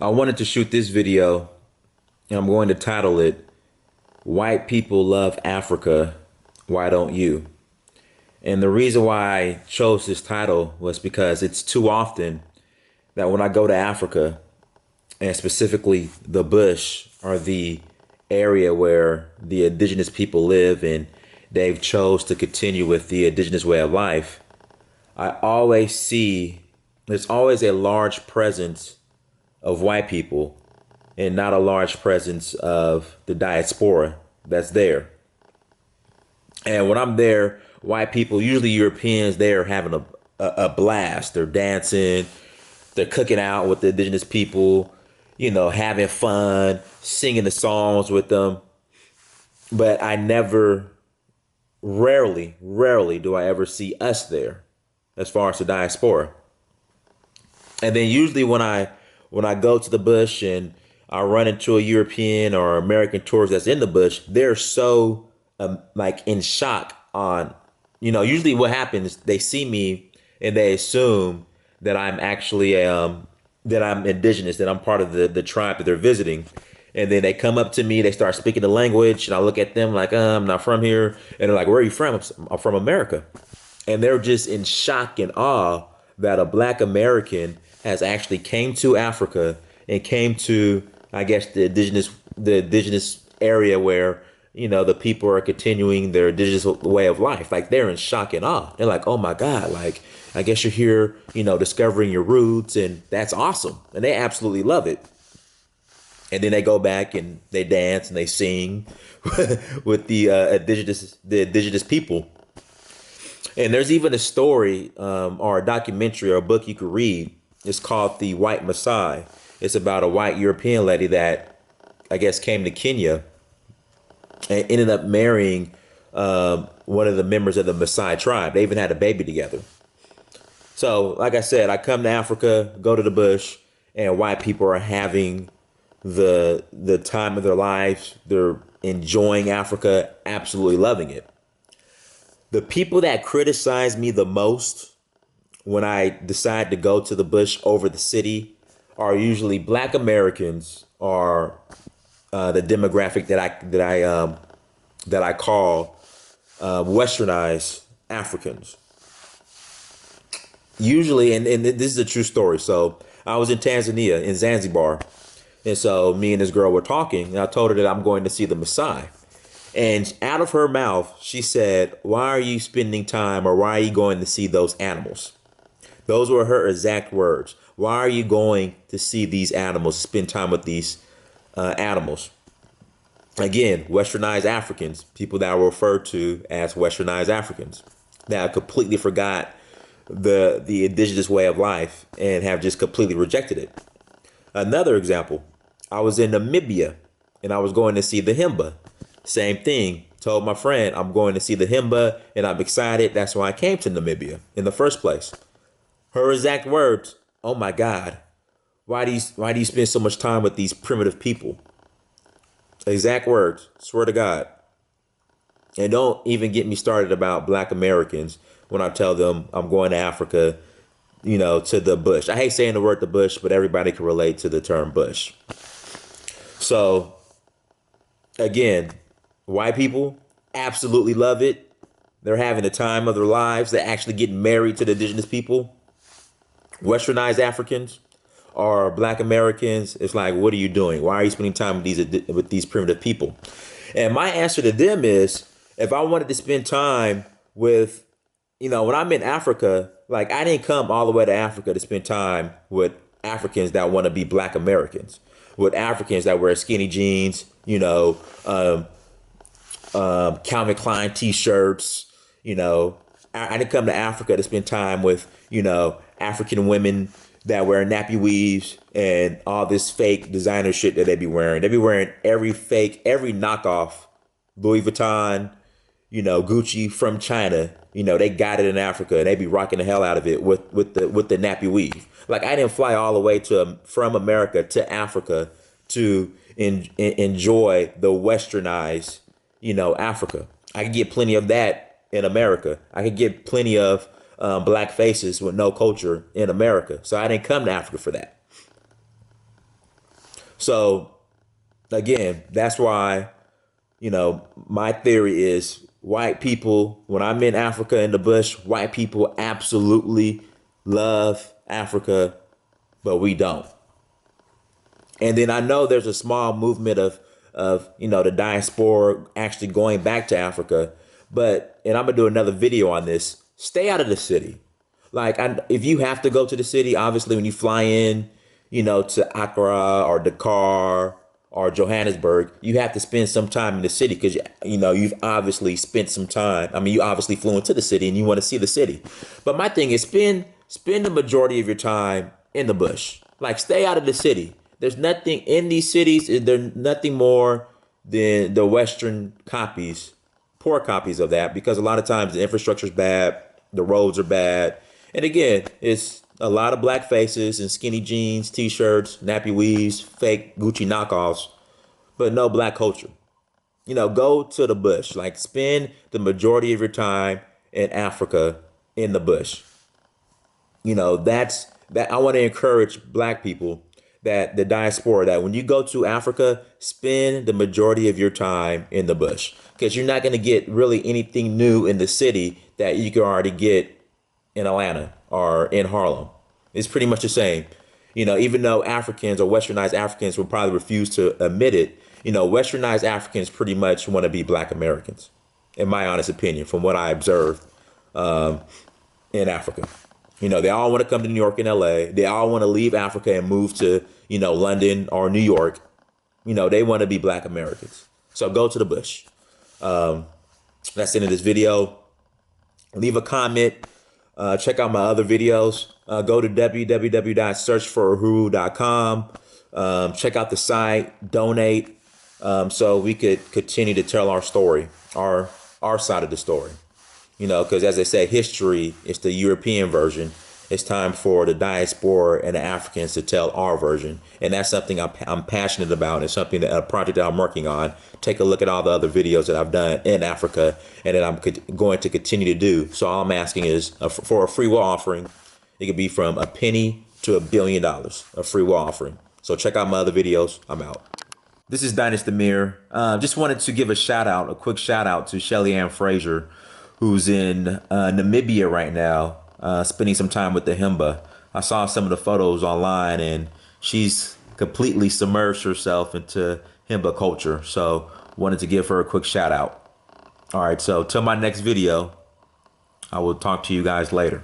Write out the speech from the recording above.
I wanted to shoot this video, and I'm going to title it White People Love Africa, Why Don't You? And the reason why I chose this title was because it's too often that when I go to Africa, and specifically the bush or the area where the indigenous people live and they've chose to continue with the indigenous way of life, I always see there's always a large presence of white people and not a large presence of the diaspora that's there. And when I'm there, white people, usually Europeans, they're having a blast. They're dancing, they're cooking out with the indigenous people, having fun, singing the songs with them. But I never, rarely do I ever see us there as far as the diaspora. And then usually when I go to the bush and I run into a European or American tourist that's in the bush, they're so like in shock on, usually what happens, they see me and they assume that I'm actually that I'm indigenous, that I'm part of the tribe that they're visiting. And then they come up to me, they start speaking the language, and I look at them like, I'm not from here. And they're like, where are you from? I'm from America. And they're just in shock and awe that a black American has actually came to Africa and came to, I guess, the indigenous area where the people are continuing their indigenous way of life. Like they're in shock and awe. They're like, oh my God, like I guess you're here, discovering your roots, and that's awesome. And they absolutely love it. And then they go back and they dance and they sing with the indigenous people. And there's even a story or a documentary or a book you could read. It's called The White Maasai. It's about a white European lady that I guess came to Kenya and ended up marrying one of the members of the Maasai tribe. They even had a baby together. So, like I said, I come to Africa, go to the bush, and white people are having the time of their lives. They're enjoying Africa, absolutely loving it. The people that criticize me the most when I decide to go to the bush over the city are usually Black Americans or the demographic that I call Westernized Africans. Usually, and this is a true story. So I was in Tanzania, in Zanzibar, and so me and this girl were talking, and I told her that I'm going to see the Maasai. And out of her mouth, she said, why are you spending time, or why are you going to see those animals? Those were her exact words. Why are you going to see these animals, spend time with these animals? Again, Westernized Africans, people that were referred to as Westernized Africans, that completely forgot the indigenous way of life and have just completely rejected it. Another example, I was in Namibia and I was going to see the Himba. Same thing. Told my friend I'm going to see the Himba and I'm excited. That's why I came to Namibia in the first place. Her exact words, oh my God, why do you spend so much time with these primitive people? Exact words, swear to God. And don't even get me started about Black Americans when I tell them I'm going to Africa, to the bush. I hate saying the word the bush, but everybody can relate to the term bush. So again, white people absolutely love it. They're having the time of their lives. They're actually getting married to the indigenous people. Westernized Africans or Black Americans, it's like, what are you doing? Why are you spending time with these primitive people? And my answer to them is, if I wanted to spend time with, when I'm in Africa, like I didn't come all the way to Africa to spend time with Africans that want to be Black Americans, with Africans that wear skinny jeans, Calvin Klein t-shirts. I didn't come to Africa to spend time with, African women that wear nappy weaves and all this fake designer shit that they be wearing. They be wearing every fake, every knockoff Louis Vuitton, Gucci from China. They got it in Africa and they be rocking the hell out of it with the nappy weave. Like I didn't fly all the way from America to Africa to enjoy the westernized, Africa. I could get plenty of that in America. I could get plenty of Black faces with no culture in America. So I didn't come to Africa for that. So again, that's why, my theory is white people, when I'm in Africa in the bush, white people absolutely love Africa, but we don't. And then I know there's a small movement of the diaspora actually going back to Africa, and I'm gonna do another video on this. Stay out of the city. Like, if you have to go to the city, obviously when you fly in, to Accra or Dakar or Johannesburg, you have to spend some time in the city because you've obviously spent some time. I mean, you obviously flew into the city and you want to see the city. But my thing is spend the majority of your time in the bush. Like, stay out of the city. There's nothing in these cities. There's nothing more than the Western copies, poor copies of that, because a lot of times the infrastructure is bad, the roads are bad, and again, it's a lot of black faces and skinny jeans, t-shirts, nappy weaves, fake Gucci knockoffs, but no black culture. Go to the bush. Like, spend the majority of your time in Africa in the bush. That's that. I want to encourage black people, that the diaspora, that when you go to Africa, spend the majority of your time in the bush, because you're not going to get really anything new in the city that you can already get in Atlanta or in Harlem. It's pretty much the same. Even though Africans or westernized Africans will probably refuse to admit it, westernized Africans pretty much want to be black Americans, in my honest opinion, from what I observed in Africa. They all want to come to New York and LA. They all want to leave Africa and move to, London or New York. They want to be black Americans. So go to the bush. That's the end of this video. Leave a comment. Check out my other videos. Go to www.searchforahuru.com. Check out the site, donate, so we could continue to tell our story, our side of the story. Because as they say, history is the European version. It's time for the diaspora and the Africans to tell our version. And that's something I'm passionate about. It's something a project that I'm working on. Take a look at all the other videos that I've done in Africa and that I'm going to continue to do. So all I'm asking is for a free will offering. It could be from a penny to $1 billion, a free will offering. So check out my other videos. I'm out. This is Dynasty Amir. Just wanted to give a quick shout out to Shelly Ann Fraser, who's in Namibia right now, spending some time with the Himba. I saw some of the photos online, and she's completely submerged herself into Himba culture. So wanted to give her a quick shout out. All right, so till my next video, I will talk to you guys later.